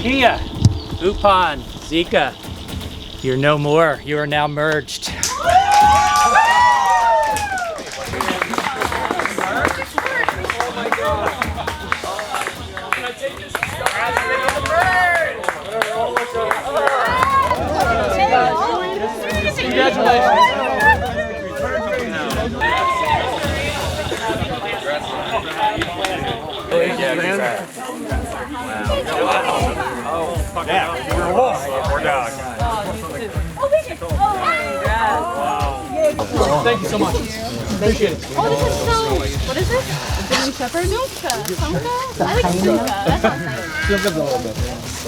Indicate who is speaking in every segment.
Speaker 1: Pia, Upon, Zika, you're no more. You are now merged.
Speaker 2: Yeah, you're a wolf or dog.
Speaker 3: Thank you so much. Appreciate it.
Speaker 4: Oh, this is so. What is this? German Shepherd? Sunka? I like Sunka. That sounds nice.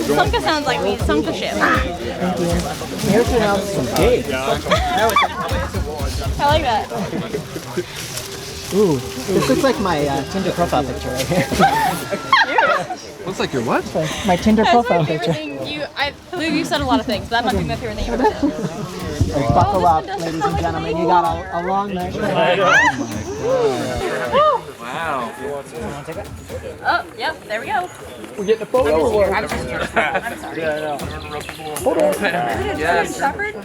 Speaker 4: Sunka sounds like me. Sunka ship.
Speaker 3: Here's an out some cake.
Speaker 4: I like that.
Speaker 5: Ooh, this looks like my Tinder profile picture right here.
Speaker 3: Looks like your what?
Speaker 5: My Tinder
Speaker 4: That's
Speaker 5: profile
Speaker 4: my favorite
Speaker 5: picture.
Speaker 4: thing. Luke, you said a lot of things, but that might be my favorite thing you've ever said.
Speaker 5: Buckle up, ladies and gentlemen. You got a long night.
Speaker 3: Wow.
Speaker 4: Oh, yep, there we go.
Speaker 3: We're getting a photo or what?
Speaker 4: I'm sorry.
Speaker 3: Yes.
Speaker 4: German Shepherd?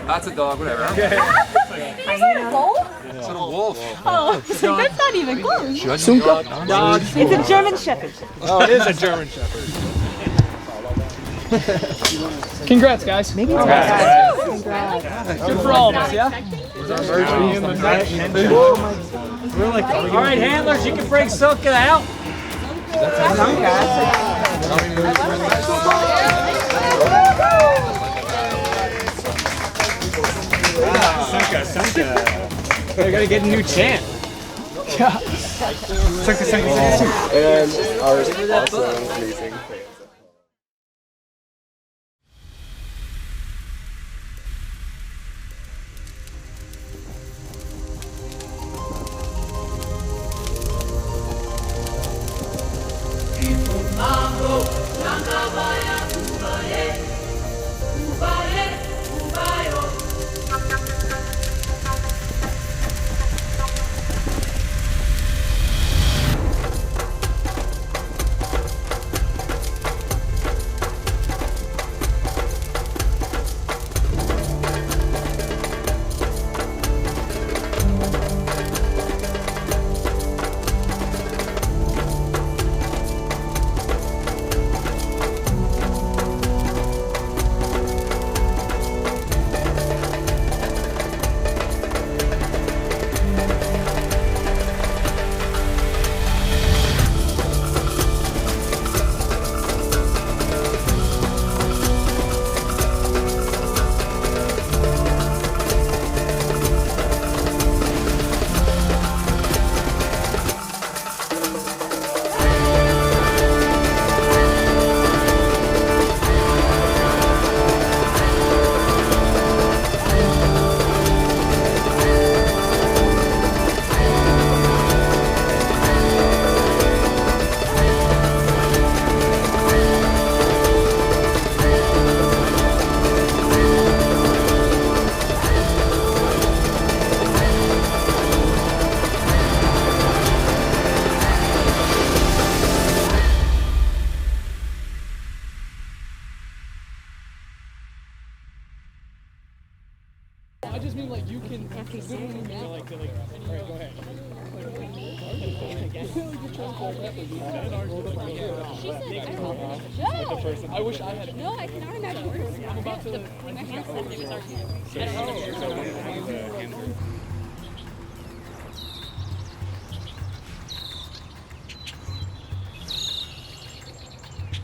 Speaker 3: That's a dog, whatever.
Speaker 4: Is that a wolf?
Speaker 3: It's a wolf.
Speaker 4: Oh, so that's not even close.
Speaker 3: Sunka? Dog.
Speaker 4: It's a German Shepherd.
Speaker 3: Oh, it is a German Shepherd. Congrats, guys.
Speaker 5: Maybe it's
Speaker 3: Good for all of us, yeah?
Speaker 1: All right, handlers, you can bring Sunka out.
Speaker 2: Sunka.
Speaker 3: They're gonna get a new chant.
Speaker 2: Sunka.
Speaker 6: And our awesome, amazing fans.
Speaker 3: I just mean like you can. Like, all right, go ahead. I wish I had.
Speaker 4: No, I cannot imagine yours. I'm about to. My hand stepped. It was our hand.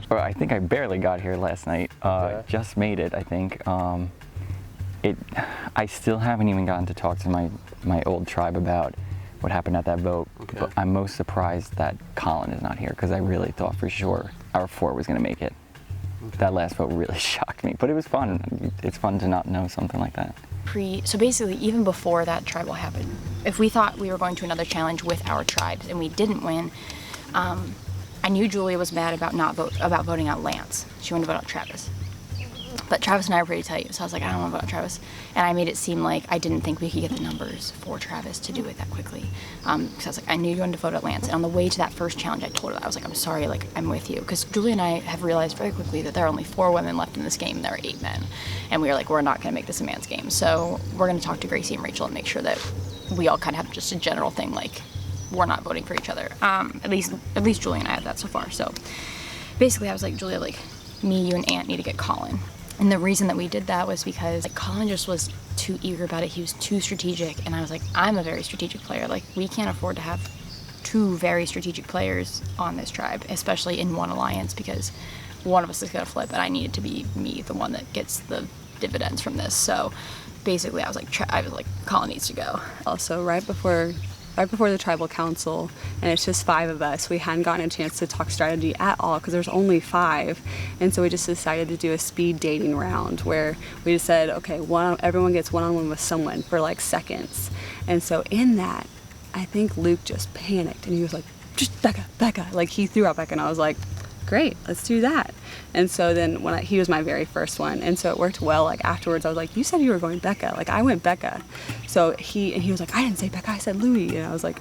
Speaker 7: I think I barely got here last night. Just made it, I think. I still haven't even gotten to talk to my old tribe about what happened at that vote.
Speaker 6: Okay.
Speaker 7: But I'm most surprised that Colin is not here because I really thought for sure our 4 was going to make it.
Speaker 6: Okay.
Speaker 7: That last vote really shocked me, but it was fun. It's fun to not know something like that.
Speaker 8: So basically, even before that tribal happened, if we thought we were going to another challenge with our tribes and we didn't win, I knew Julia was mad about voting out Lance. She wanted to vote out Travis. But Travis and I are pretty tight, so I was like, I don't know about Travis. And I made it seem like I didn't think we could get the numbers for Travis to do it that quickly. Because I was like, I knew you wanted to vote at Lance. And on the way to that first challenge, I told her that. I was like, I'm sorry, like, I'm with you. Because Julie and I have realized very quickly that there are only 4 women left in this game, and there are 8 men. And we were like, we're not going to make this a man's game. So we're going to talk to Gracie and Rachel and make sure that we all kind of have just a general thing, like, we're not voting for each other. At least Julie and I have that so far. So basically, I was like, Julia, like, me, you, and Ant need to get Colin. And the reason that we did that was because like, Colin just was too eager about it. He was too strategic. And I was like, I'm a very strategic player. Like, we can't afford to have 2 very strategic players on this tribe, especially in one alliance, because one of us is going to flip, and I needed to be me, the one that gets the dividends from this. So basically, I was like, Colin needs to go.
Speaker 9: Also, right before the tribal council, and it's just 5 of us, we hadn't gotten a chance to talk strategy at all because there's only 5, and so we just decided to do a speed dating round where we just said, okay, everyone gets one-on-one with someone for like seconds. And so in that, I think Luke just panicked and he was like, just Becca, like he threw out Becca, and I was like, great, let's do that. And so then he was my very first one, and so it worked well. Like afterwards, I was like, you said you were going Becca. Like I went Becca. So he was like, I didn't say Becca, I said Louis. And I was like,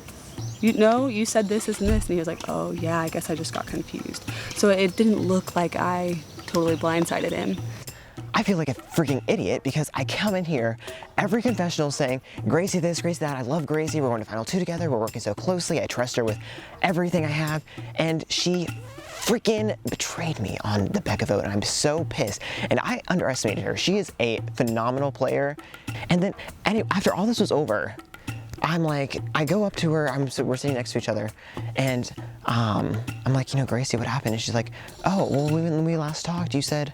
Speaker 9: you said this, and this. And he was like, oh yeah, I guess I just got confused. So it didn't look like I totally blindsided him.
Speaker 10: I feel like a freaking idiot because I come in here every confessional saying, Gracie this, Gracie that, I love Gracie, we're going to Final 2 together, we're working so closely, I trust her with everything I have, and she freaking betrayed me on the Becca vote, and I'm so pissed. And I underestimated her. She is a phenomenal player. And then after all this was over, I'm like, I go up to her, we're sitting next to each other, and I'm like, Gracie, what happened? And she's like, oh, well, when we last talked, you said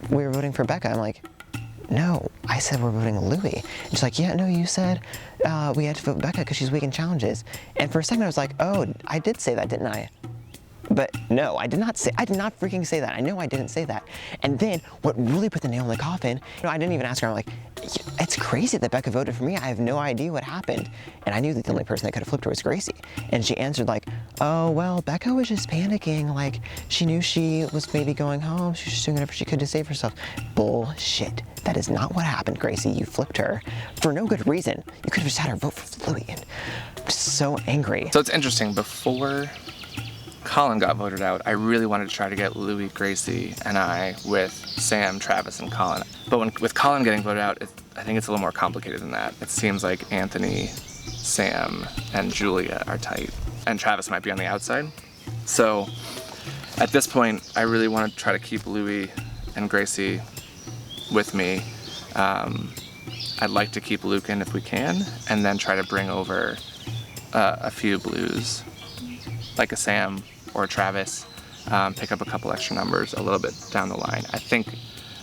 Speaker 10: we were voting for Becca. I'm like, no, I said we're voting Louis. And she's like, yeah, no, you said we had to vote Becca because she's weak in challenges. And for a second I was like, oh, I did say that, didn't I? But no, I did not freaking say that. I know I didn't say that. And then what really put the nail in the coffin, I didn't even ask her. I'm like, it's crazy that Becca voted for me. I have no idea what happened. And I knew that the only person that could have flipped her was Gracie. And she answered like, oh, well, Becca was just panicking. Like, she knew she was maybe going home. She was just doing whatever she could to save herself. Bullshit. That is not what happened, Gracie. You flipped her for no good reason. You could have just had her vote for Louis. And I'm so angry.
Speaker 6: So it's interesting. Before Colin got voted out, I really wanted to try to get Louis, Gracie, and I with Sam, Travis, and Colin. But with Colin getting voted out, I think it's a little more complicated than that. It seems like Anthony, Sam, and Julia are tight, and Travis might be on the outside. So at this point, I really want to try to keep Louis and Gracie with me. I'd like to keep Luke in if we can, and then try to bring over a few blues, like a Sam or a Travis, pick up a couple extra numbers a little bit down the line. I think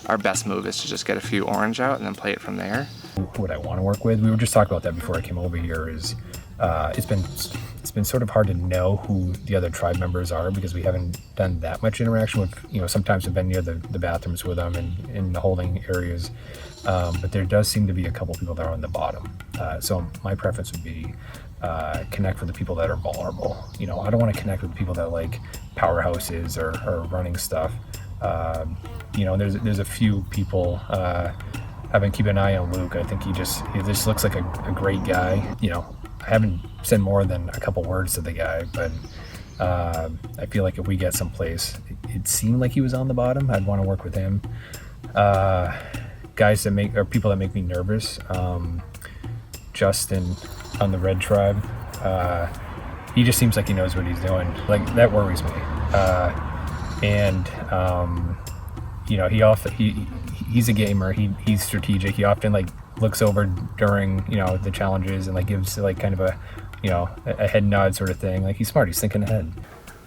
Speaker 6: our best move is to just get a few orange out and then play it from there.
Speaker 11: Who would I want to work with? We were just talking about that before I came over here. It's been sort of hard to know who the other tribe members are because we haven't done that much interaction with. Sometimes we've been near the bathrooms with them and in the holding areas, but there does seem to be a couple people that are on the bottom. So my preference would be connect with the people that are vulnerable. I don't want to connect with people that are like powerhouses or running stuff. There's a few people. I've been keeping an eye on Luke. I think he just looks like a great guy. I haven't said more than a couple words to the guy, but I feel like if we get someplace, it seemed like he was on the bottom. I'd want to work with him. Guys people that make me nervous. Justin on the Red Tribe. He just seems like he knows what he's doing. Like that worries me. He's a gamer. He's strategic. He often looks over during the challenges and gives kind of a head nod sort of thing. He's smart. He's thinking ahead.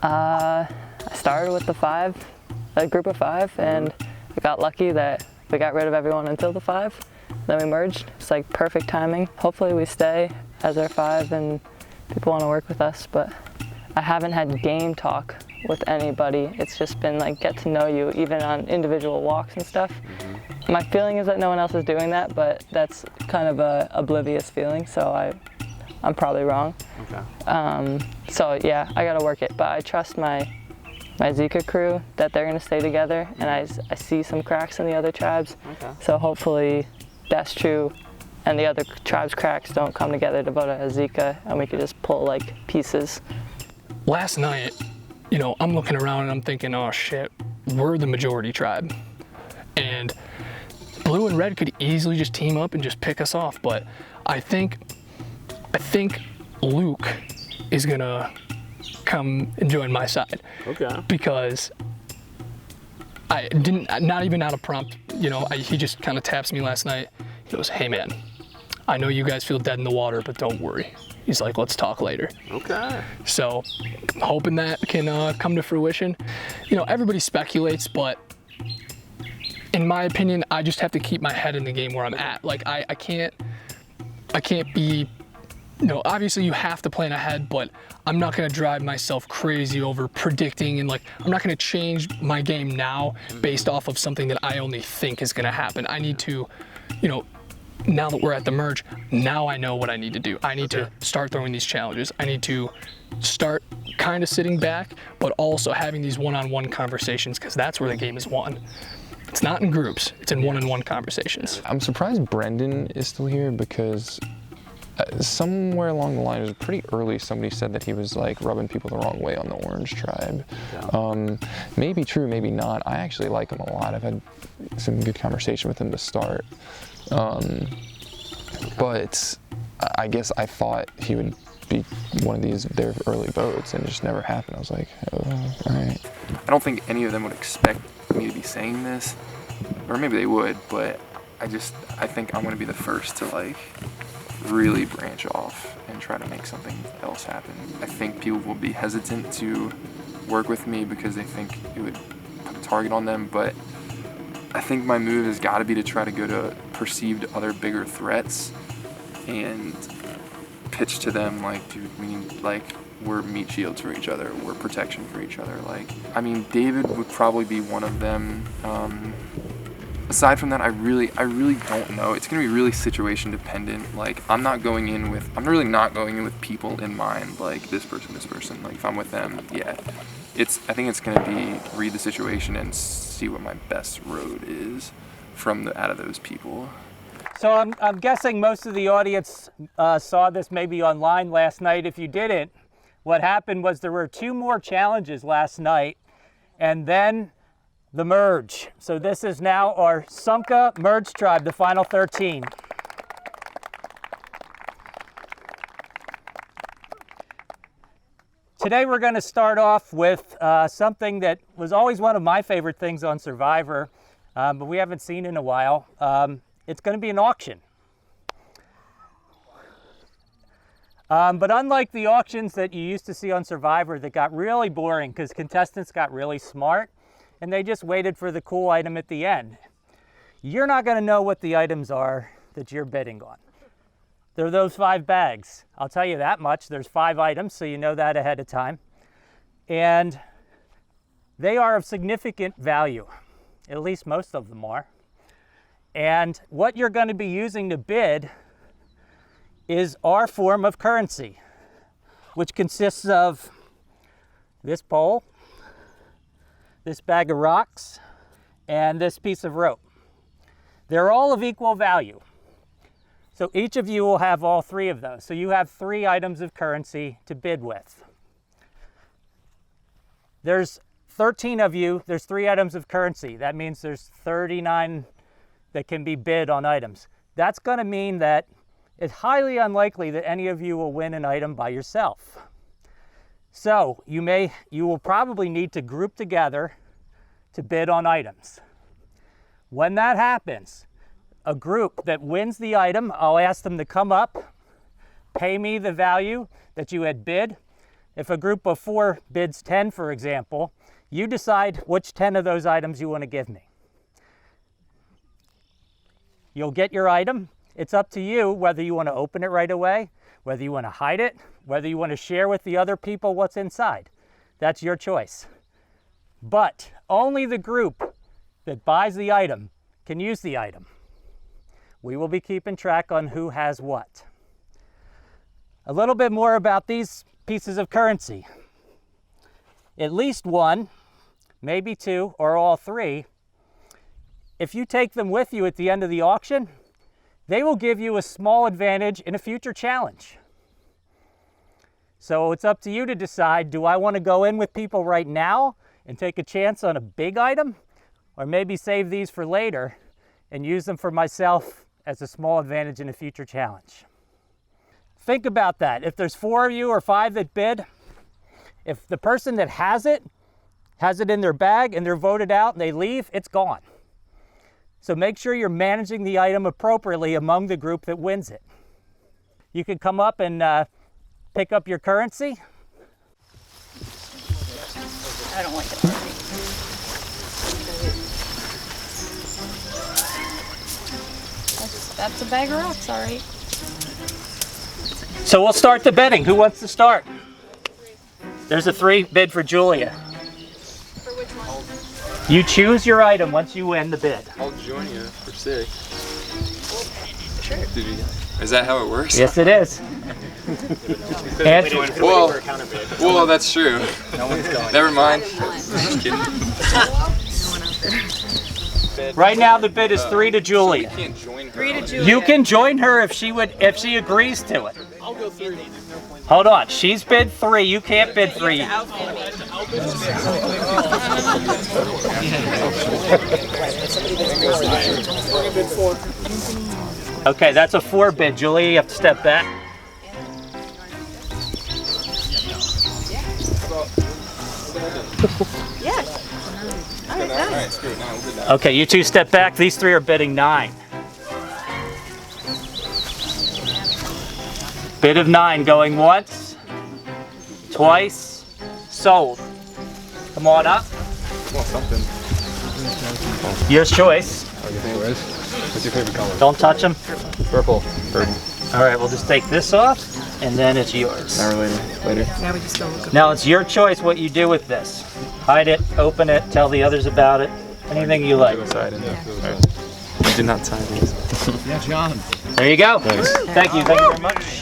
Speaker 12: I started with a group of 5, and we got lucky that we got rid of everyone until the 5. Then we merged. It's perfect timing. Hopefully we stay as our 5 and people want to work with us, but I haven't had game talk with anybody. It's just been get to know you, even on individual walks and stuff. My feeling is that no one else is doing that, but that's kind of a oblivious feeling, so I'm probably wrong.
Speaker 6: Okay.
Speaker 12: So yeah, I gotta work it, but I trust my my Zika crew that they're gonna stay together, and I see some cracks in the other tribes.
Speaker 6: Okay.
Speaker 12: So hopefully that's true, and the other tribes' cracks don't come together to vote out Zika, and we could just pull like pieces.
Speaker 3: Last night, you know, I'm looking around and I'm thinking, oh shit, we're the majority tribe. And blue and red could easily just team up and just pick us off, but I think Luke is gonna come and join my side.
Speaker 2: Okay.
Speaker 3: Because not even out of prompt, you know, he just kind of taps me last night. He goes, hey man, I know you guys feel dead in the water, but don't worry. He's like, let's talk later.
Speaker 2: Okay.
Speaker 3: So hoping that can come to fruition. You know, everybody speculates, but in my opinion, I just have to keep my head in the game where I'm at. Like I can't be, you know, obviously you have to plan ahead, but I'm not gonna drive myself crazy over predicting, and like, I'm not gonna change my game now based off of something that I only think is gonna happen. I need to, you know, now that we're at the merge, now I know what I need to do. I need to start throwing these challenges. I need to start kind of sitting back, but also having these one-on-one conversations, because that's where the game is won. It's not in groups, it's in one-on-one conversations.
Speaker 13: I'm surprised Brendan is still here, because somewhere along the line, it was pretty early, somebody said that he was like rubbing people the wrong way on the Orange Tribe.
Speaker 2: Yeah.
Speaker 13: Maybe true, maybe not. I actually like him a lot. I've had some good conversation with him to start. But I guess I thought he would be one of their early votes, and it just never happened. I was like, oh, all right.
Speaker 6: I don't think any of them would expect me to be saying this, or maybe they would, but I think I'm gonna be the first to like really branch off and try to make something else happen. I think people will be hesitant to work with me because they think it would put a target on them, but I think my move has got to be to try to go to perceived other bigger threats and pitch to them like, dude, we need, like, we're meat shields for each other, we're protection for each other. Like, I mean, David would probably be one of them. Aside from that, I really don't know. It's gonna be really situation dependent. Like, I'm really not going in with people in mind, like this person. Like, if I'm with them, yeah. I think it's gonna be read the situation and see what my best road is out of those people.
Speaker 1: So I'm guessing most of the audience saw this maybe online last night. If you didn't, what happened was there were 2 more challenges last night, and then the merge. So this is now our Sunka merge tribe, the final 13. Today we're going to start off with something that was always one of my favorite things on Survivor, but we haven't seen in a while. It's going to be an auction. But unlike the auctions that you used to see on Survivor that got really boring because contestants got really smart and they just waited for the cool item at the end, you're not going to know what the items are that you're bidding on. They're those 5 bags. I'll tell you that much. There's 5 items, so you know that ahead of time. And they are of significant value. At least most of them are. And what you're going to be using to bid is our form of currency, which consists of this pole, this bag of rocks, and this piece of rope. They're all of equal value. So each of you will have all 3 of those. So you have 3 items of currency to bid with. There's 13 of you, there's 3 items of currency. That means there's 39 that can be bid on items. That's going to mean that it's highly unlikely that any of you will win an item by yourself. So you will probably need to group together to bid on items. When that happens, a group that wins the item, I'll ask them to come up, pay me the value that you had bid. If a group of 4 bids 10, for example, you decide which 10 of those items you want to give me. You'll get your item. It's up to you whether you want to open it right away, whether you want to hide it, whether you want to share with the other people what's inside. That's your choice. But only the group that buys the item can use the item. We will be keeping track on who has what. A little bit more about these pieces of currency. At least one maybe 2, or all 3, if you take them with you at the end of the auction, they will give you a small advantage in a future challenge. So it's up to you to decide, do I want to go in with people right now and take a chance on a big item, or maybe save these for later and use them for myself as a small advantage in a future challenge? Think about that. If there's 4 of you or 5 that bid, if the person that has it in their bag and they're voted out and they leave, it's gone. So make sure you're managing the item appropriately among the group that wins it. You can come up and pick up your currency.
Speaker 8: I don't like it. That's a bag of rocks, all right.
Speaker 1: So we'll start the bidding. Who wants to start? There's a 3 bid for Julia.
Speaker 8: For which one?
Speaker 1: You choose your item once you win the bid.
Speaker 13: I'll join you for 6.
Speaker 8: Sure.
Speaker 13: Is that how it works?
Speaker 1: Yes, it is. And
Speaker 13: Well, that's true. Never mind. Just kidding.
Speaker 1: right now the bid is 3 to Julia.
Speaker 13: So we can't join her.
Speaker 8: 3 to Julia.
Speaker 1: You can join her if she agrees to it.
Speaker 2: I'll go 3.
Speaker 1: Hold on, she's bid 3. You can't bid 3. Okay, that's a 4 bid. Julia, you have to step back.
Speaker 8: Yes.
Speaker 13: Alright, screw it. No, we'll do that.
Speaker 1: Okay, you 2 step back. These 3 are bidding 9. Bid of 9 going once, twice, sold. Come on up.
Speaker 13: Want something.
Speaker 1: Your choice.
Speaker 13: What's your favorite color?
Speaker 1: Don't touch them.
Speaker 13: Purple. Burden.
Speaker 1: All right, we'll just take this off, and then it's yours.
Speaker 13: Not later.
Speaker 8: Now we just go look.
Speaker 1: Now it's your choice what you do with this. Hide it, open it, tell the others about it. Anything you like.
Speaker 13: I did not sign these.
Speaker 2: Yeah, John.
Speaker 1: There you go.
Speaker 13: Thanks.
Speaker 1: Thank you very much.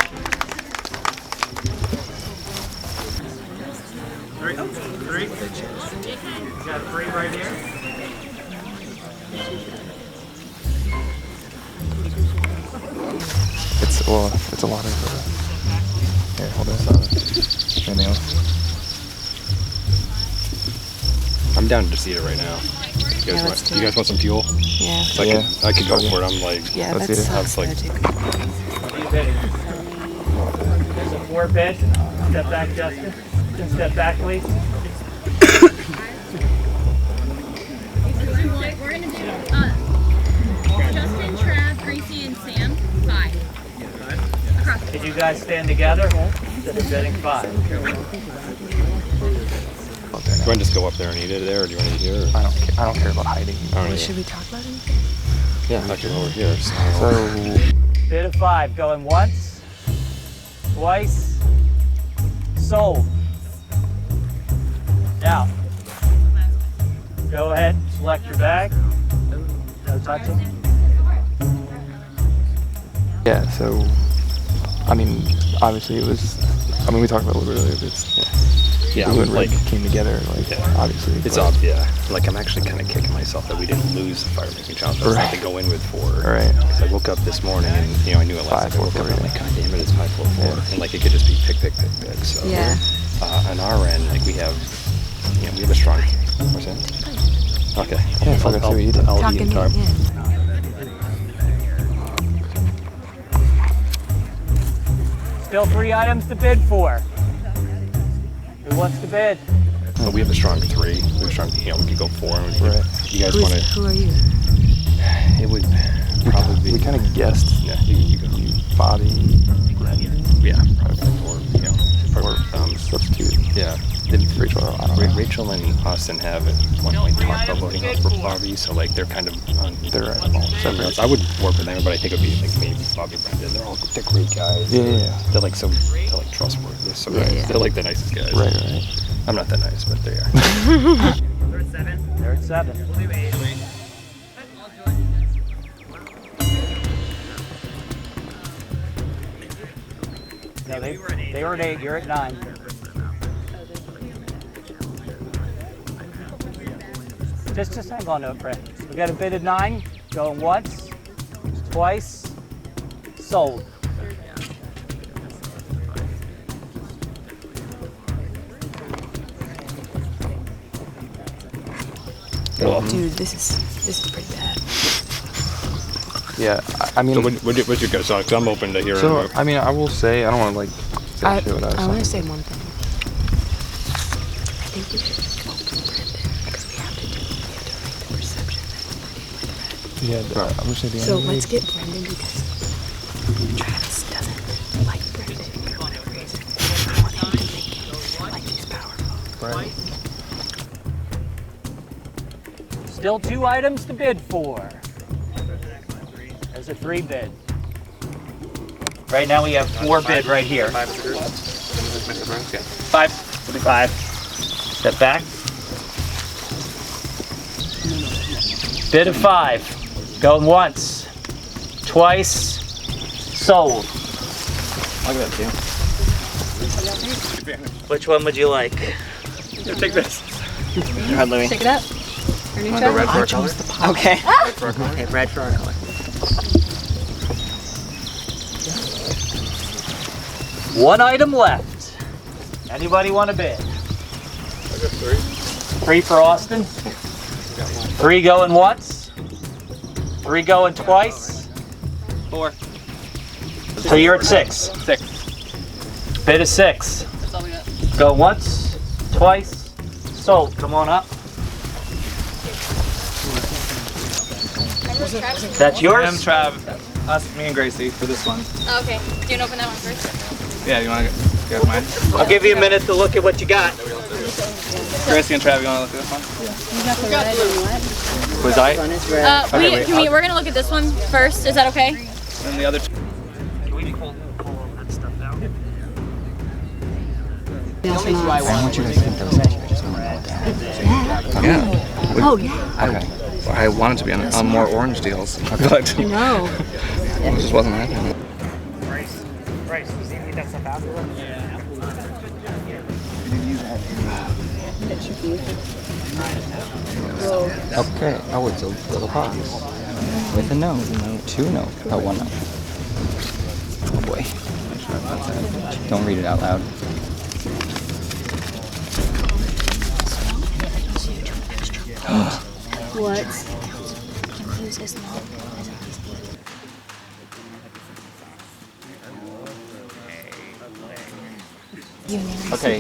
Speaker 1: 3. You got 3 right here.
Speaker 13: It's a lot of. Here, hold this on. Anything else?
Speaker 2: I'm down to see it right now. You guys want some fuel?
Speaker 8: Yeah.
Speaker 2: So I could go for it. I'm like,
Speaker 8: Yeah,
Speaker 13: Let's
Speaker 8: that's
Speaker 13: see it.
Speaker 2: that's like.
Speaker 1: What are you bidding? There's a 4 bid. Step back, Justin. Just step back, please.
Speaker 4: We're gonna do Justin, Trav, Gracie, and Sam. 5.
Speaker 1: Can you guys stand together? They're bidding 5.
Speaker 2: Do you want to just go up there and eat it there, or do you want to eat here? Or?
Speaker 13: I don't care about hiding.
Speaker 8: Should we talk about anything?
Speaker 2: Yeah, I can over here. So.
Speaker 1: Bid of 5 going once, twice, sold. Now, go ahead, select your bag. No touching.
Speaker 13: Yeah, so, I mean, obviously it was, we talked about it a little bit earlier, but it's,
Speaker 2: Yeah,
Speaker 13: blue and
Speaker 2: like
Speaker 13: red came together, obviously.
Speaker 2: it's odd. Yeah, like I'm actually kind of kicking myself that we didn't lose the fire making challenge. I was
Speaker 13: Right.
Speaker 2: to go in with 4.
Speaker 13: Right.
Speaker 2: Because I woke up this morning and I knew it last night. I woke up and I'm like, God damn it, it's 5, 4, 4.
Speaker 13: Yeah.
Speaker 2: And like it could just be pick. So
Speaker 9: Yeah.
Speaker 2: On our end, like we have a strong. What's that? Okay.
Speaker 13: Yeah, fuck it, so eat it.
Speaker 2: I'll eat
Speaker 9: Talking
Speaker 2: it. Sorry.
Speaker 1: Still 3 items to bid for. Who wants to bid?
Speaker 2: Well, we have a strong 3. We have a strong. We could go 4. And
Speaker 13: Right.
Speaker 2: You guys want to?
Speaker 9: Who are you?
Speaker 2: It would probably be.
Speaker 13: We kind of guessed,
Speaker 2: Yeah, you go.
Speaker 13: Bobby,
Speaker 2: Yeah, probably 4.
Speaker 13: or substitute.
Speaker 2: Yeah.
Speaker 13: Rachel, I don't know.
Speaker 2: Rachel and Austin have at one point talked about voting for Bobby, so like they're kind of on
Speaker 13: They're
Speaker 2: separate. I would work with them, but I think it would be like maybe Bobby Brendan. They're great guys.
Speaker 13: Yeah.
Speaker 2: They're like trustworthy. They're so
Speaker 13: Right.
Speaker 2: They're like the nicest guys.
Speaker 13: Right.
Speaker 2: I'm not that nice, but they are.
Speaker 1: They're at 7. They're at 7. No, they were at 8. You're at 9. Just hang on to it, Brett. We got a bid of 9, going once, twice, sold.
Speaker 8: Dude, this is pretty bad.
Speaker 13: Yeah, I mean.
Speaker 11: So what's your guess on? Because I'm open to hearing.
Speaker 13: So I mean, I will say I don't want to like.
Speaker 8: I
Speaker 13: Say what I
Speaker 8: want to
Speaker 13: was
Speaker 8: say one thing. I think we should just open Brendan because we have to make the perception that we're dealing with Red.
Speaker 13: Yeah, I wish I did.
Speaker 8: So let's get Brendan because Travis doesn't like Brendan for whatever reason. I want him to think like he's powerful.
Speaker 13: Right.
Speaker 1: Still 2 items to bid for. There's a 3 bid. Right now we have 4 bid right here. 5. Step back. Bid of 5. Going once, twice, sold.
Speaker 2: I'll give that to you.
Speaker 1: Which one would you like?
Speaker 2: Take this.
Speaker 1: Go ahead, Louie.
Speaker 4: Shake it up.
Speaker 2: Want to go red for our color?
Speaker 1: Okay.
Speaker 2: Red for our color?
Speaker 1: Okay, red for our color. One item left. Anybody want to bid?
Speaker 2: I got 3.
Speaker 1: 3 for Austin. 3 going once. 3 going twice.
Speaker 6: 4.
Speaker 1: So you're at 6.
Speaker 6: 6.
Speaker 1: Bid of 6.
Speaker 6: That's all we got.
Speaker 1: Go once, twice, sold. Come on up. That's yours?
Speaker 6: Trav, us, me and Gracie for this one.
Speaker 4: Oh, okay. Do you want to open that one first?
Speaker 6: Yeah, you want to get mine?
Speaker 1: I'll give you a minute to look at what you got.
Speaker 6: Gracie and Trav, you want to look at this one?
Speaker 4: You got the red and what?
Speaker 6: Was I?
Speaker 4: We're gonna look at this one first. Is that okay?
Speaker 6: And the other two.
Speaker 7: I want you to think those two. I just want to know what to have.
Speaker 6: Yeah.
Speaker 4: Oh yeah.
Speaker 6: Okay. I wanted to be on more orange deals, but
Speaker 4: No.
Speaker 6: it just wasn't happening.
Speaker 1: Bryce, you need that stuff out?
Speaker 7: Okay. Oh, it's a little box. With a no. 2 no. Oh, 1 no. Oh boy. Don't read it out loud.
Speaker 4: What?
Speaker 7: Okay,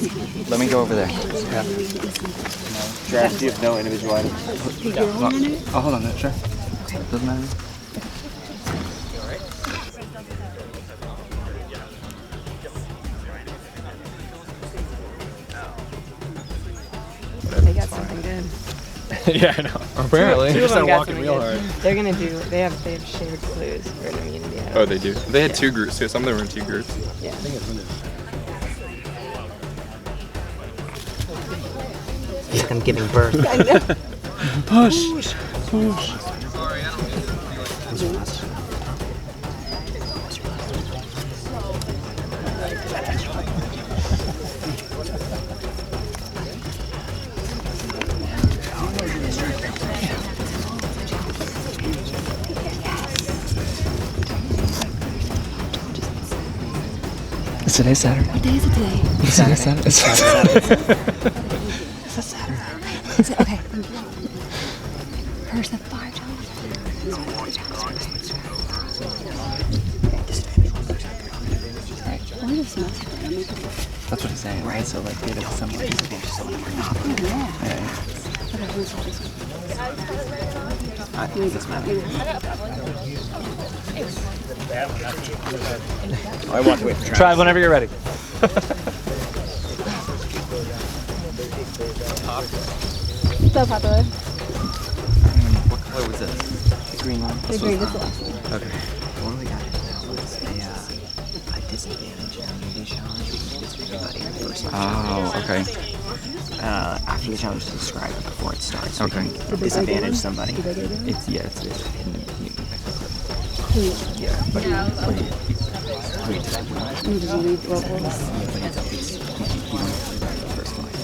Speaker 7: let me go over there.
Speaker 2: Yeah. Trav, do you have no individual items?
Speaker 6: Oh, hold on a minute, sure. Doesn't matter.
Speaker 12: They got something good.
Speaker 13: Yeah, I know. Apparently.
Speaker 12: Two
Speaker 13: They're
Speaker 12: of them
Speaker 13: just
Speaker 12: got
Speaker 13: walking
Speaker 12: something
Speaker 13: real
Speaker 12: good.
Speaker 13: hard.
Speaker 12: They're gonna do. They have shared clues for an immunity.
Speaker 13: Oh, they do. They had 2 groups too. Some of them were in 2 groups.
Speaker 12: Yeah.
Speaker 5: Like I'm giving birth.
Speaker 13: Push.
Speaker 7: Is today Saturday?
Speaker 4: What day is it today?
Speaker 7: Is today Saturday? It's Saturday.
Speaker 4: Is it Saturday? Is it? Okay. First the 5 challenges. What is this?
Speaker 7: That's what he's saying, right? So like, give it to someone who's just someone we're not. I think this matters.
Speaker 2: I want to wait for Trav.
Speaker 1: Try whenever you're ready.
Speaker 4: So popular.
Speaker 7: What color was this? The green one.
Speaker 4: The green is the last one.
Speaker 7: Okay. What do we got now? It's a disadvantage immunity challenge. We can get everybody in the first one. Oh, okay.
Speaker 10: After the challenge is described before it starts,
Speaker 7: Okay.
Speaker 10: we can disadvantage somebody.
Speaker 7: It's
Speaker 10: Yeah, but
Speaker 4: Did you read what was?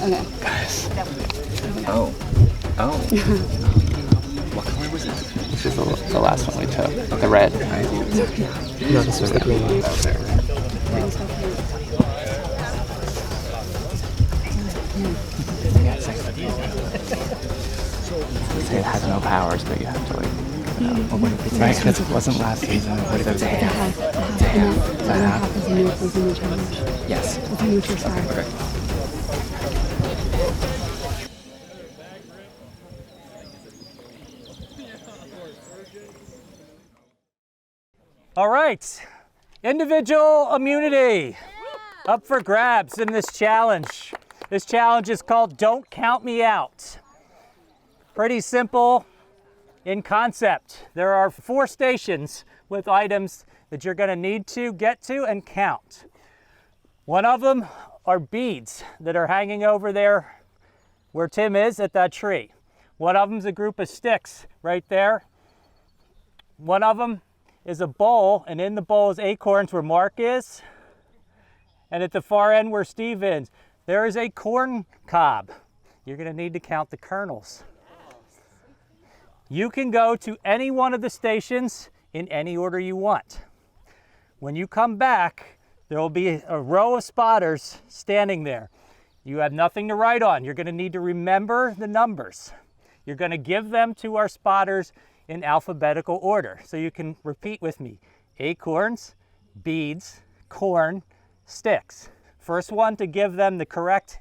Speaker 4: Okay.
Speaker 7: Oh.
Speaker 2: Oh. What color was that?
Speaker 7: This is the last one we took. The red.
Speaker 10: No, this was the green one.
Speaker 7: It has no powers, but you have to like. Right, because it wasn't last season. What if it's a half? It's a half. It's a half. Yes.
Speaker 2: Okay.
Speaker 1: All right, individual immunity up for grabs in this challenge. This challenge is called Don't Count Me Out. Pretty simple in concept. There are 4 stations with items that you're gonna need to get to and count. One of them are beads that are hanging over there where Tim is at that tree. One of them is a group of sticks right there. One of them is a bowl, and in the bowl is acorns where Mark is. And at the far end where Steve is, there is a corn cob. You're gonna need to count the kernels. You can go to any one of the stations in any order you want. When you come back, there will be a row of spotters standing there. You have nothing to write on. You're gonna need to remember the numbers. You're gonna give them to our spotters in alphabetical order. So you can repeat with me: acorns, beads, corn, sticks. First one to give them the correct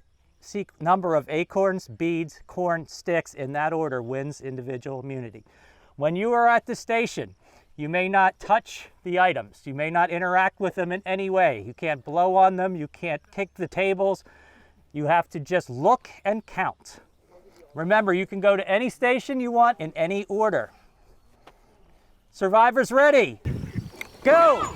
Speaker 1: number of acorns, beads, corn, sticks in that order wins individual immunity. When you are at the station, you may not touch the items. You may not interact with them in any way. You can't blow on them. You can't kick the tables. You have to just look and count. Remember, you can go to any station you want in any order. Survivors ready? Go!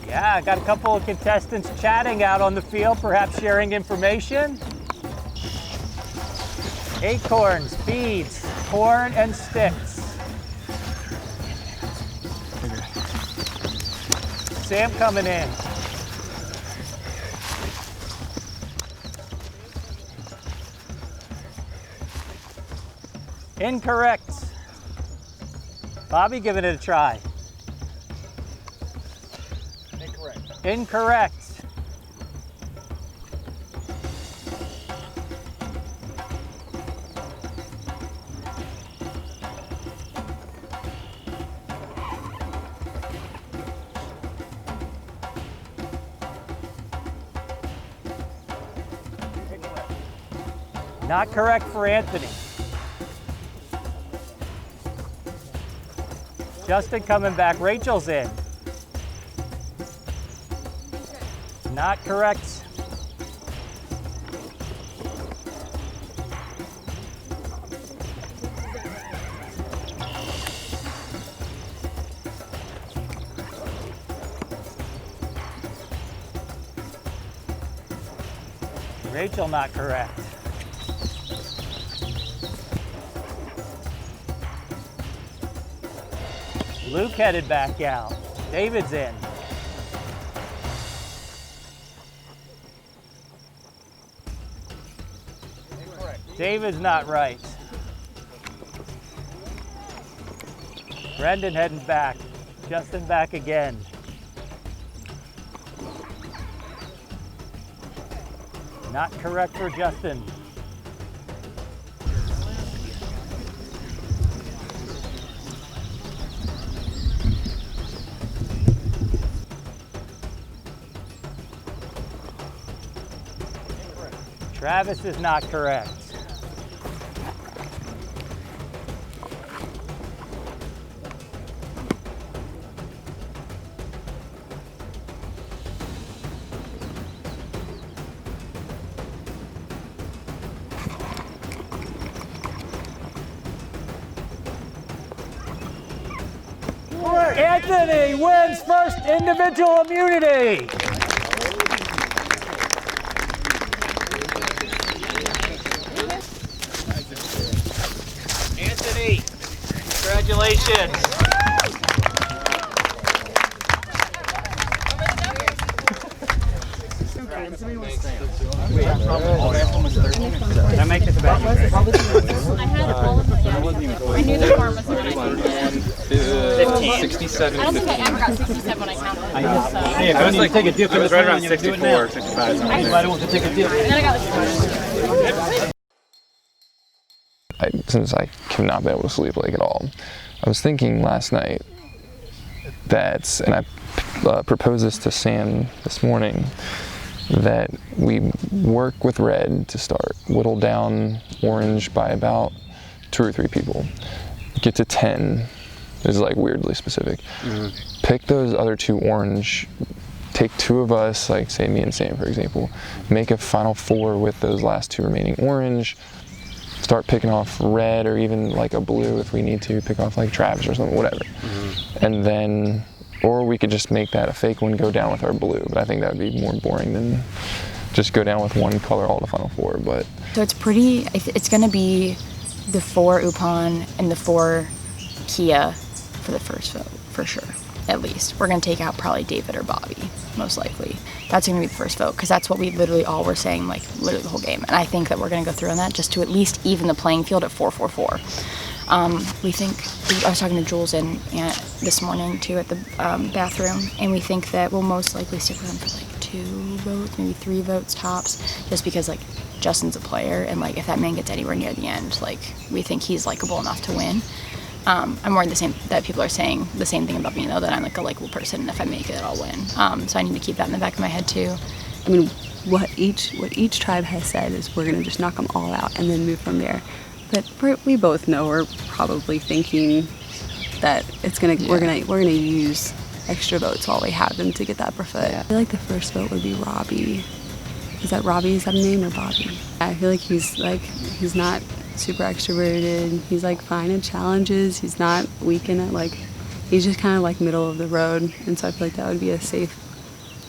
Speaker 1: Yeah, I got a couple of contestants chatting out on the field, perhaps sharing information. Acorns, beads, corn, and sticks. Sam coming in. Incorrect. Bobby giving it a try. Incorrect. Not correct for Anthony. Justin coming back. Rachel's in. Not correct. Rachel, not correct. Luke headed back out. David's in. David's not right. Brendan heading back. Justin back again. Not correct for Justin. Travis is not correct. Anthony wins first individual immunity. Anthony, congratulations. Can I make this about you?
Speaker 4: I had all of them. Yeah. I knew the form was what I needed.
Speaker 13: 67.
Speaker 4: I don't think I ever got 67 when I counted.
Speaker 11: Hey, I was like, take a dip.
Speaker 2: It was right around 64, 65.
Speaker 11: I don't want to take a dip.
Speaker 4: And then I got like
Speaker 13: Since I cannot be able to sleep like at all, I was thinking last night that, and I proposed this to Sam this morning, that we work with red to start, whittle down orange by about 2 or 3 people, get to 10. This is like weirdly specific. Pick those other 2 orange, take 2 of us, like say me and Sam for example, make a final 4 with those last 2 remaining orange, start picking off red or even like a blue if we need to, pick off like Travis or something, whatever. And then, or we could just make that a fake one, go down with our blue, but I think that would be more boring than just go down with one color all the final 4. But
Speaker 8: So it's pretty, it's gonna be the 4 Upon and the 4 Kia for the first vote, for sure, at least. We're gonna take out probably David or Bobby, most likely. That's gonna be the first vote, because that's what we literally all were saying, like literally the whole game. And I think that we're gonna go through on that just to at least even the playing field at 4-4-4. We think, I was talking to Jules and Aunt this morning too at the bathroom, and we think that we'll most likely stick with him for like 2 votes, maybe 3 votes tops, just because like Justin's a player, and like if that man gets anywhere near the end, like we think he's likable enough to win. I'm worried that people are saying the same thing about me though, that I'm like a likable person, and if I make it, I'll win. So I need to keep that in the back of my head too.
Speaker 9: I mean, what each tribe has said is we're gonna just knock them all out and then move from there. But we both know we're probably thinking that we're gonna use extra votes while we have them to get that preferred. I feel like the first vote would be Robbie. Is that Robbie? Is that a name, or Bobby? I feel like he's not super extroverted. He's like fine in challenges. He's not weak in it. Like he's just kind of like middle of the road. And so I feel like that would be a safe,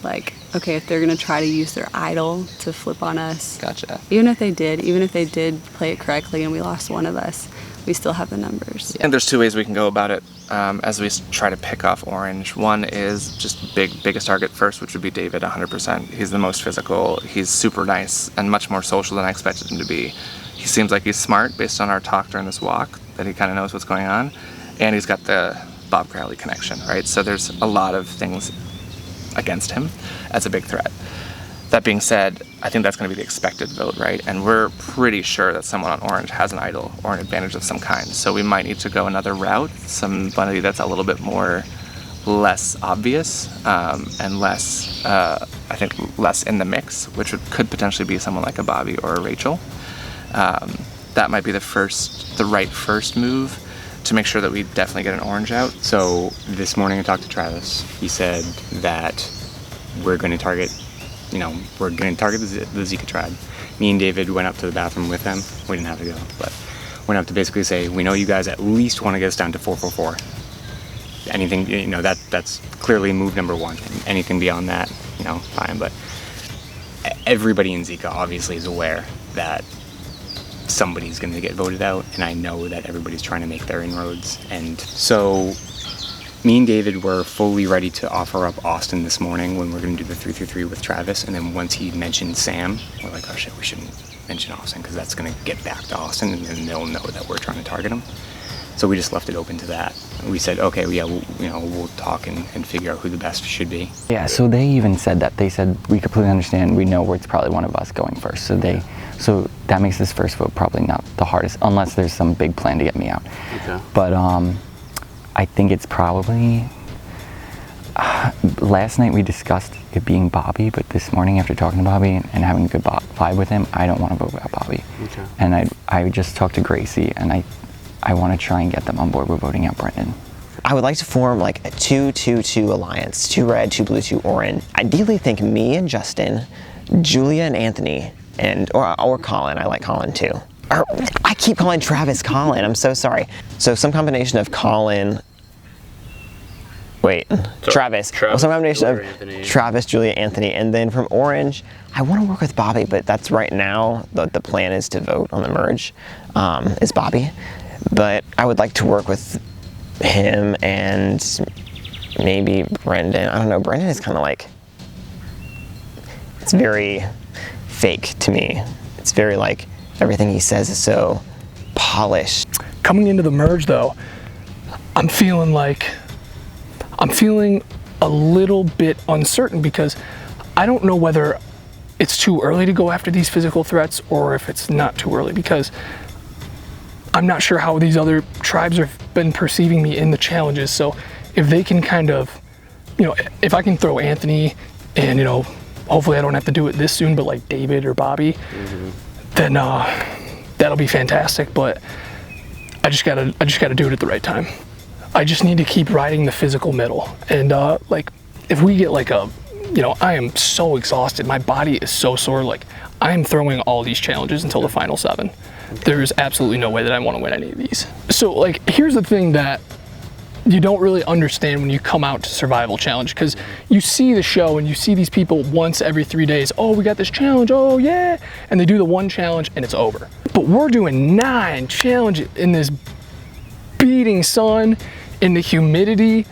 Speaker 9: like, okay, if they're gonna try to use their idol to flip on us.
Speaker 7: Gotcha.
Speaker 9: Even if they did play it correctly and we lost one of us, we still have the numbers.
Speaker 6: And there's 2 ways we can go about it as we try to pick off orange. One is just biggest target first, which would be David, 100%. He's the most physical. He's super nice and much more social than I expected him to be. He seems like he's smart based on our talk during this walk, that he kind of knows what's going on. And he's got the Bob Crowley connection, right? So there's a lot of things against him as a big threat. That being said, I think that's going to be the expected vote, right? And we're pretty sure that someone on orange has an idol or an advantage of some kind. So we might need to go another route, somebody that's a little bit less obvious and less, I think, less in the mix, which could potentially be someone like a Bobby or a Rachel. That might be the right first move to make sure that we definitely get an orange out.
Speaker 14: So this morning I talked to Travis. He said that we're going to target the Zika tribe. Me and David went up to the bathroom with them. We didn't have to go, but went up to basically say, we know you guys at least want to get us down to 444. Anything, that's clearly move number 1. Anything beyond that, fine. But everybody in Zika obviously is aware that somebody's going to get voted out, and I know that everybody's trying to make their inroads. And so me and David were fully ready to offer up Austin this morning when we're going to do the 3-3-3 with Travis. And then once he mentioned Sam, we're like, oh shit, we shouldn't mention Austin, because that's going to get back to Austin, and then they'll know that we're trying to target him. So we just left it open to that. We said, okay, yeah, we'll talk and figure out who the best should be.
Speaker 7: Yeah, so they even said that. They said, we completely understand, we know where it's probably one of us going first. So that makes this first vote probably not the hardest, unless there's some big plan to get me out.
Speaker 14: Okay.
Speaker 7: But I think it's probably, Last night we discussed it being Bobby, but this morning after talking to Bobby and having a good vibe with him, I don't want to vote out Bobby.
Speaker 2: Okay.
Speaker 7: And I just talked to Gracie, and I want to try and get them on board with voting out Brendan.
Speaker 10: I would like to form like a 2-2-2 alliance, 2 red, 2 blue, 2 orange. Ideally think me and Justin, Julia and Anthony, or Colin. I like Colin too. Or, I keep calling Travis Colin, I'm so sorry. So some combination of Colin, Travis. Well, some combination of
Speaker 2: Anthony.
Speaker 10: Travis, Julia, Anthony, and then from Orange, I want to work with Bobby, but that's right now, the plan is to vote on the merge, is Bobby. But I would like to work with him and maybe Brendan. I don't know, Brendan is kind of like, it's very fake to me. It's very like, everything he says is so polished.
Speaker 3: Coming into the merge though, I'm feeling a little bit uncertain because I don't know whether it's too early to go after these physical threats or if it's not too early, because I'm not sure how these other tribes have been perceiving me in the challenges. So if they can kind of, if I can throw Anthony and, hopefully I don't have to do it this soon, but like David or Bobby, then that'll be fantastic. But I just gotta do it at the right time. I just need to keep riding the physical middle. And like if we get like I am so exhausted. My body is so sore. Like I am throwing all these challenges until the final 7. There's absolutely no way that I want to win any of these. So like, here's the thing that you don't really understand when you come out to Survival Challenge, because you see the show and you see these people once every 3 days. Oh, we got this challenge. Oh yeah. And they do the one challenge and it's over. But we're doing 9 challenges in this beating sun, in the humidity.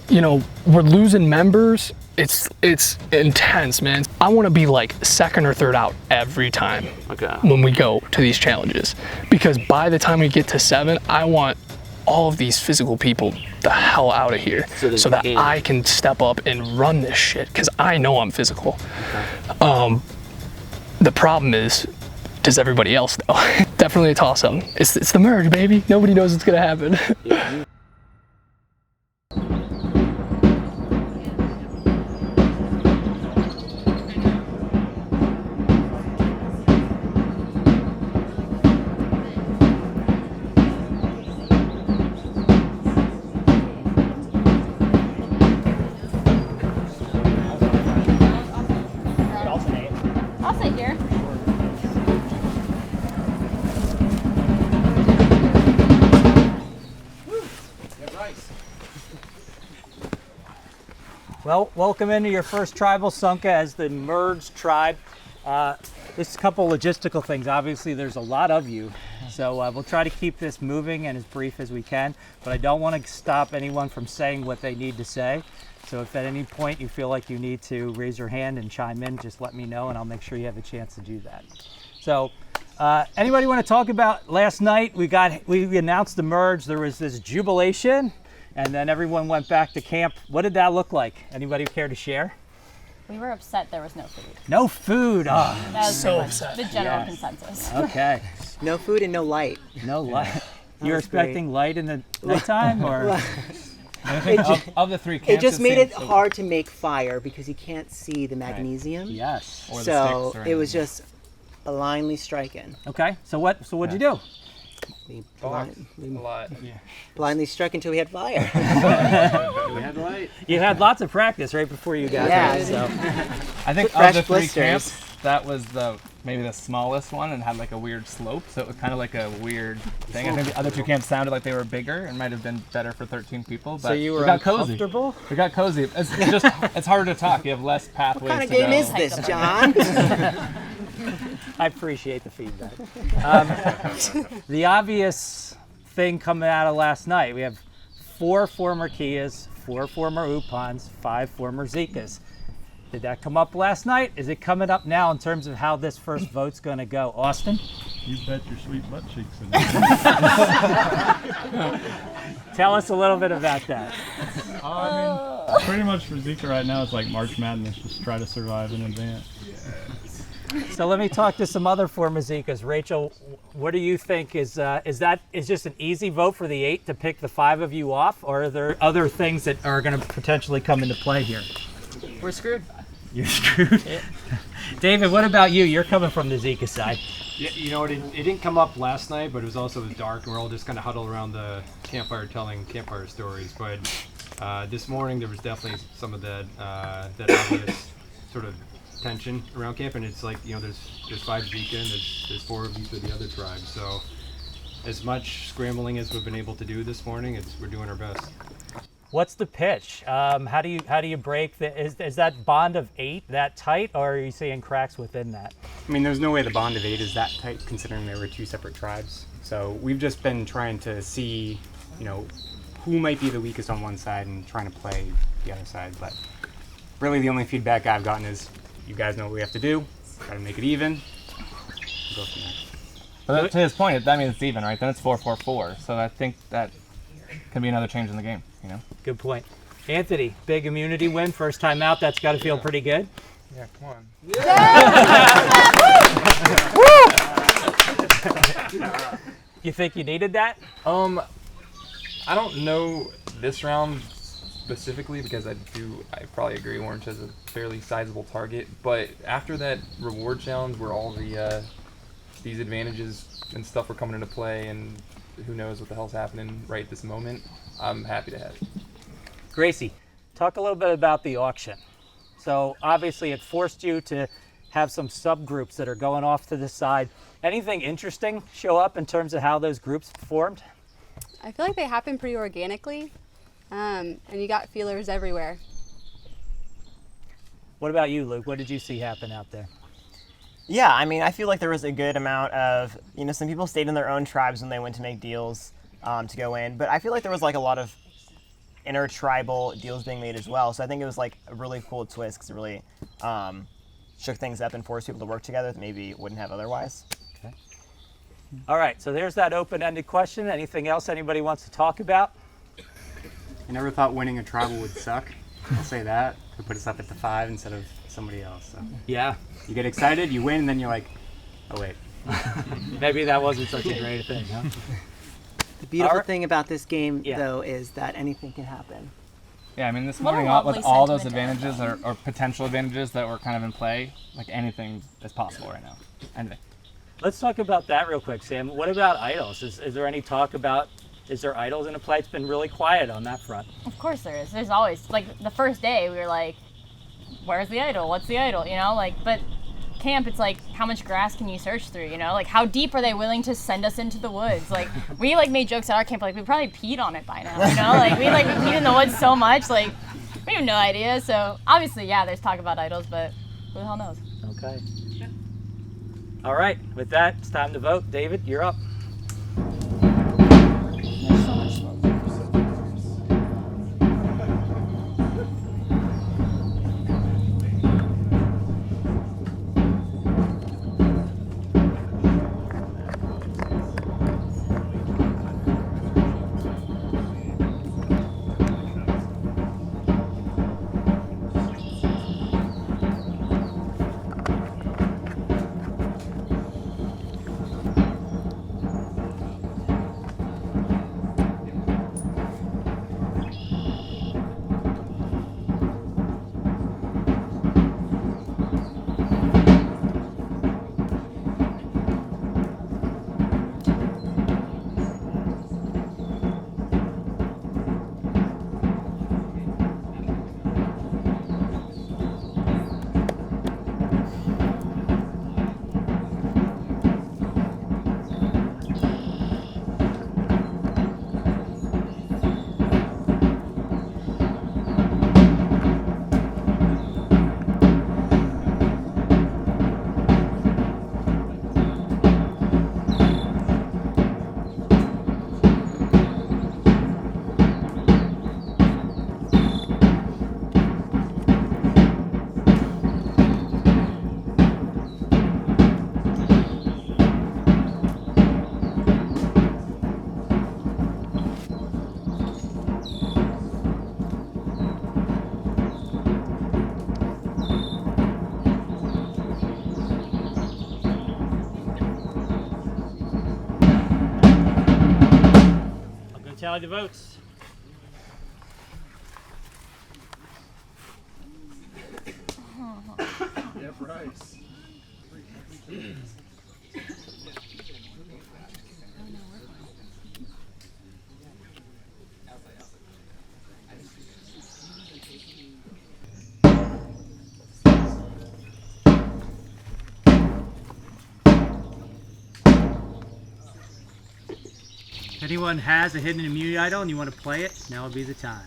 Speaker 3: We're losing members. It's intense, man. I want to be like 2nd or 3rd out every time when we go to these challenges, because by the time we get to 7, I want all of these physical people the hell out of here so that I can step up and run this shit, because I know I'm physical. The problem is, does everybody else know? Definitely a toss-up. It's the merge, baby. Nobody knows what's gonna happen.
Speaker 4: I'll sit here.
Speaker 1: Well, welcome into your first tribal Sunka as the merged tribe. Just a couple logistical things. Obviously, there's a lot of you, so we'll try to keep this moving and as brief as we can, but I don't want to stop anyone from saying what they need to say. So if at any point you feel like you need to raise your hand and chime in, just let me know and I'll make sure you have a chance to do that. So anybody want to talk about last night? We announced the merge. There was this jubilation and then everyone went back to camp. What did that look like? Anybody care to share?
Speaker 4: We were upset there was no food.
Speaker 1: No food. Oh,
Speaker 4: That was
Speaker 3: so
Speaker 4: pretty much
Speaker 3: upset.
Speaker 4: the general consensus.
Speaker 1: okay.
Speaker 5: No food and no light.
Speaker 1: No light. You're
Speaker 5: was
Speaker 1: expecting light in the nighttime, or?
Speaker 6: I think of the 3 camps,
Speaker 5: It just made it
Speaker 6: seems so-
Speaker 5: hard to make fire because you can't see the magnesium.
Speaker 1: Yes.
Speaker 6: Or the
Speaker 5: So
Speaker 6: sticks or
Speaker 5: it was
Speaker 6: anything.
Speaker 5: just blindly striking.
Speaker 1: Okay. So what'd you do?
Speaker 5: We
Speaker 6: A lot.
Speaker 5: blindly struck until we had fire.
Speaker 2: We had light.
Speaker 1: You had lots of practice right before you got
Speaker 5: Yeah.
Speaker 1: there. So.
Speaker 6: I think
Speaker 5: Fresh
Speaker 6: of the 3
Speaker 5: blisters.
Speaker 6: camps, that was maybe the smallest one and had like a weird slope, so it was kind of like a weird thing. I think the other 2 camps sounded like they were bigger and might have been better for 13 people, but
Speaker 1: So you were
Speaker 6: we got cozy.
Speaker 1: uncomfortable?
Speaker 6: We got cozy. It's harder to talk. You have less pathways
Speaker 5: What kind of
Speaker 6: to
Speaker 5: game
Speaker 6: go.
Speaker 5: is this, John?
Speaker 1: I appreciate the feedback. The obvious thing coming out of last night, we have 4 former Kias, 4 former Upans, 5 former Zekas. Did that come up last night? Is it coming up now in terms of how this first vote's going to go? Austin?
Speaker 15: You bet your sweet butt cheeks.
Speaker 1: Tell us a little bit about that.
Speaker 15: I mean, pretty much for Zika right now, it's like March Madness. Just try to survive in advance.
Speaker 1: So let me talk to some other former Zikas. Rachel, what do you think is just an easy vote for the 8 to pick the 5 of you off, or are there other things that are going to potentially come into play here?
Speaker 12: We're screwed.
Speaker 1: You're screwed. Yeah. David, what about you? You're coming from the Zika side.
Speaker 11: Yeah, you know, it didn't come up last night, but it was dark, and we're all just kind of huddled around the campfire telling campfire stories. But this morning there was definitely some of that obvious sort of tension around camp, and it's like, you know, there's 5 Zika and there's 4 of you for the other tribes. So as much scrambling as we've been able to do this morning, we're doing our best.
Speaker 1: What's the pitch? How do you break is that bond of 8 that tight, or are you seeing cracks within that?
Speaker 14: I mean, there's no way the bond of 8 is that tight, considering they were 2 separate tribes. So we've just been trying to see, you know, who might be the weakest on one side and trying to play the other side. But really the only feedback I've gotten is, you guys know what we have to do, try to make it even, go from there.
Speaker 6: But to his point, that means it's even, right? Then it's 4-4-4. So I think that can be another change in the game, you know?
Speaker 1: Good point. Anthony, big immunity win, first time out. That's got to feel pretty good.
Speaker 13: Yeah, come on.
Speaker 1: You think you needed that?
Speaker 13: I don't know this round specifically, because I probably agree Orange has a fairly sizable target, but after that reward challenge where all these advantages and stuff were coming into play, and who knows what the hell's happening right this moment, I'm happy to have it.
Speaker 1: Gracie, talk a little bit about the auction. So obviously it forced you to have some subgroups that are going off to the side. Anything interesting show up in terms of how those groups formed?
Speaker 9: I feel like they happen pretty organically, and you got feelers everywhere.
Speaker 1: What about you, Luke? What did you see happen out there?
Speaker 10: Yeah, I mean, I feel like there was a good amount of, you know, some people stayed in their own tribes when they went to make deals to go in, but I feel like there was like a lot of inter-tribal deals being made as well. So I think it was like a really cool twist, because it really shook things up and forced people to work together that maybe wouldn't have otherwise.
Speaker 1: Okay. All right, so there's that open-ended question. Anything else anybody wants to talk about?
Speaker 14: I never thought winning a tribal would suck. I'll say that. It put us up at the 5 instead of somebody else. So.
Speaker 1: Yeah.
Speaker 14: You get excited, you win, and then you're like, oh wait.
Speaker 1: Maybe that wasn't such a great thing, huh?
Speaker 5: The beautiful thing about this game, though, is that anything can happen.
Speaker 6: Yeah, I mean, this
Speaker 8: What a
Speaker 6: morning,
Speaker 8: lovely
Speaker 6: with all those
Speaker 8: sentiment to
Speaker 6: advantages or potential advantages that were kind of in play, like anything is possible right now. Anything.
Speaker 1: Let's talk about that real quick, Sam. What about idols? Is there any talk about, is there idols in the play? It's been really quiet on that front.
Speaker 8: Of course there is. There's always, like, the first day we were like, where's the idol? What's the idol? You know, like, but camp, it's like, how much grass can you search through, you know? Like, how deep are they willing to send us into the woods? Like, we, like, made jokes at our camp, like, we probably peed on it by now, you know? Like, we peed in the woods so much, like, we have no idea. So, obviously, yeah, there's talk about idols, but who the hell knows?
Speaker 1: Okay. All right, with that, it's time to vote. David, you're up. tally the votes.
Speaker 15: Yeah, Bryce.
Speaker 1: If anyone has a hidden immunity idol and you want to play it, now would be the time.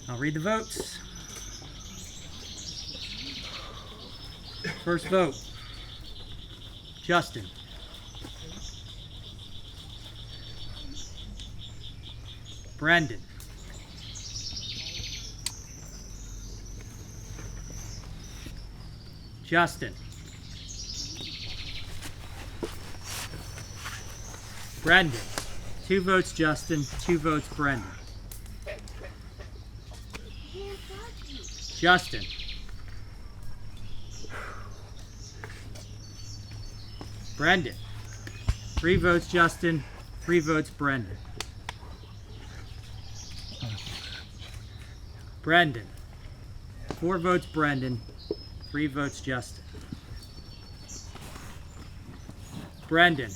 Speaker 1: I'll read the votes. First vote, Justin. Brendan. Justin. Brendan. 2 votes Justin, 2 votes Brendan. Justin. Brendan. 3 votes Justin, 3 votes Brendan. Brendan. 4 votes Brendan, 3 votes Justin. Brendan.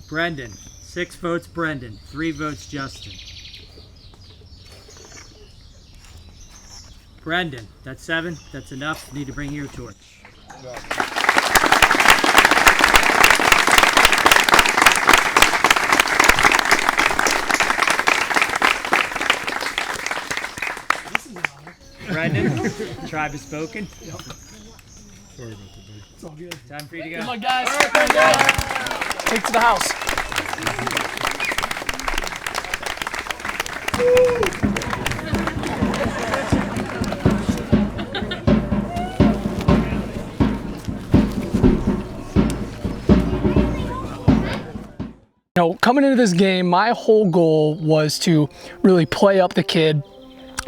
Speaker 1: Brendan. 6 votes Brendan, 3 votes Justin. Brendan, that's 7. That's enough. You need to bring your torch. Brendan, tribe has spoken.
Speaker 15: Sorry about that, buddy. It's all good.
Speaker 1: Time for you to go.
Speaker 3: Good luck, guys. Take it to the house. You know, coming into this game, my whole goal was to really play up the kid,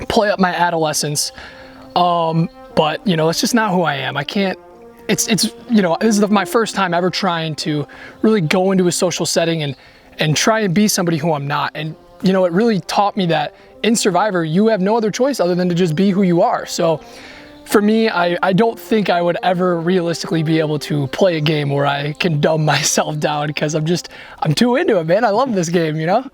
Speaker 3: play up my adolescence. But you know, it's just not who I am. I can't. It's you know, this is my first time ever trying to really go into a social setting and try and be somebody who I'm not. And you know, it really taught me that in Survivor, you have no other choice other than to just be who you are. So for me, I don't think I would ever realistically be able to play a game where I can dumb myself down, because I'm too into it, man. I love this game, you know?